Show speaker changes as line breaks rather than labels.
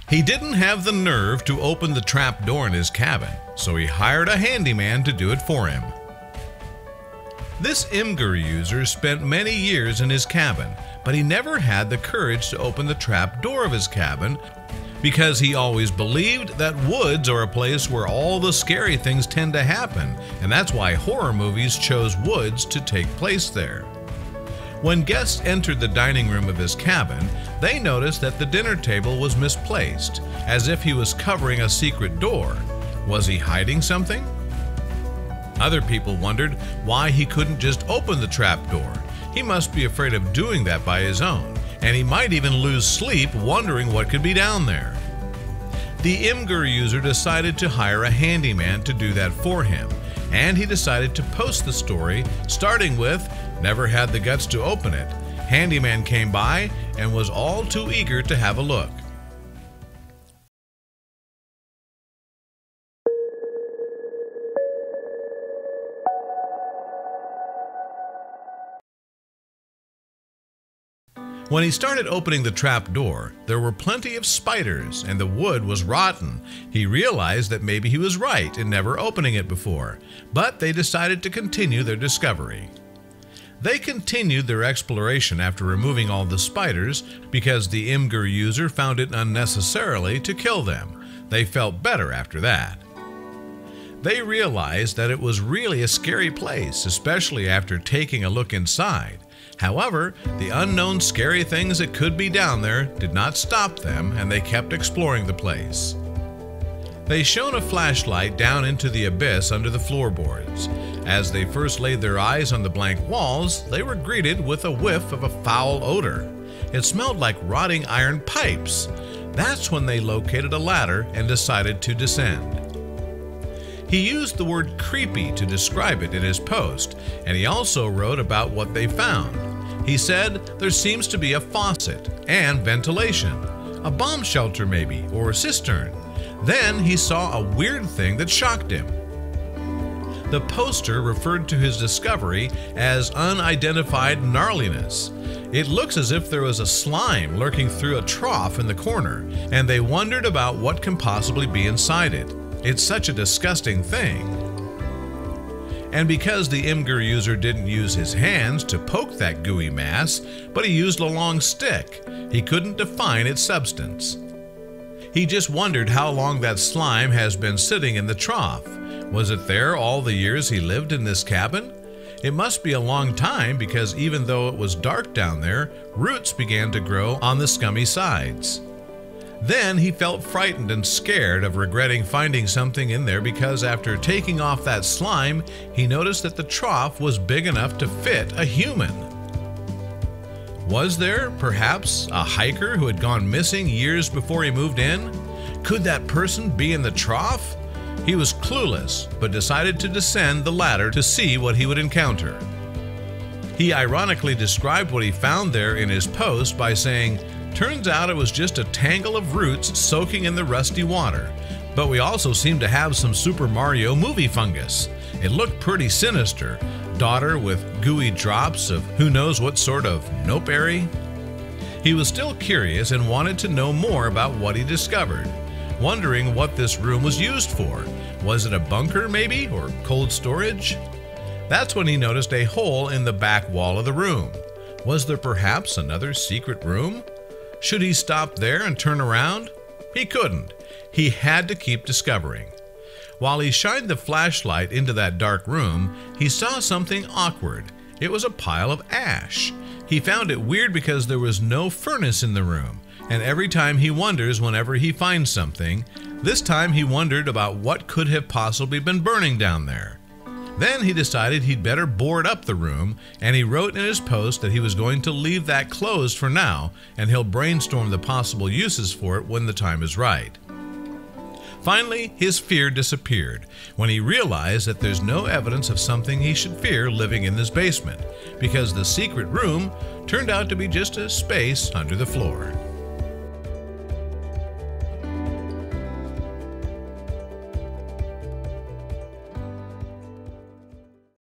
He didn't have the nerve to open the trap door in his cabin, so he hired a handyman to do it for him. This Imgur user spent many years in his cabin, but he never had the courage to open the trap door of his cabin because he always believed that woods are a place where all the scary things tend to happen, and that's why horror movies chose woods to take place there. When guests entered the dining room of his cabin, they noticed that the dinner table was misplaced, as if he was covering a secret door. Was he hiding something? Other people wondered why he couldn't just open the trap door. He must be afraid of doing that by his own, and he might even lose sleep wondering what could be down there. The Imgur user decided to hire a handyman to do that for him, and he decided to post the story starting with, "Never had the guts to open it. Handyman came by and was all too eager to have a look." When he started opening the trap door, there were plenty of spiders and the wood was rotten. He realized that maybe he was right in never opening it before, but they decided to continue their discovery. They continued their exploration after removing all the spiders because the Imgur user found it unnecessarily to kill them. They felt better after that. They realized that it was really a scary place, especially after taking a look inside. However, the unknown scary things that could be down there did not stop them, and they kept exploring the place. They shone a flashlight down into the abyss under the floorboards. As they first laid their eyes on the blank walls, they were greeted with a whiff of a foul odor. It smelled like rotting iron pipes. That's when they located a ladder and decided to descend. He used the word creepy to describe it in his post, and he also wrote about what they found. He said there seems to be a faucet and ventilation, a bomb shelter maybe, or a cistern. Then he saw a weird thing that shocked him. The poster referred to his discovery as unidentified gnarliness. It looks as if there was a slime lurking through a trough in the corner, and they wondered about what can possibly be inside it. It's such a disgusting thing. And because the Imgur user didn't use his hands to poke that gooey mass, but he used a long stick, he couldn't define its substance. He just wondered how long that slime has been sitting in the trough. Was it there all the years he lived in this cabin? It must be a long time because even though it was dark down there, roots began to grow on the scummy sides. Then he felt frightened and scared of regretting finding something in there because after taking off that slime, he noticed that the trough was big enough to fit a human. Was there, perhaps, a hiker who had gone missing years before he moved in? Could that person be in the trough? He was clueless, but decided to descend the ladder to see what he would encounter. He ironically described what he found there in his post by saying, "Turns out it was just a tangle of roots soaking in the rusty water, but we also seem to have some Super Mario movie fungus. It looked pretty sinister, daughter with gooey drops of who knows what sort of nope-airy." He was still curious and wanted to know more about what he discovered, wondering what this room was used for. Was it a bunker maybe, or cold storage? That's when he noticed a hole in the back wall of the room. Was there perhaps another secret room? Should he stop there and turn around? He couldn't. He had to keep discovering. While he shined the flashlight into that dark room, he saw something awkward. It was a pile of ash. He found it weird because there was no furnace in the room, and every time he wonders whenever he finds something, this time he wondered about what could have possibly been burning down there. Then he decided he'd better board up the room, and he wrote in his post that he was going to leave that closed for now, and he'll brainstorm the possible uses for it when the time is right. Finally, his fear disappeared when he realized that there's no evidence of something he should fear living in this basement, because the secret room turned out to be just a space under the floor.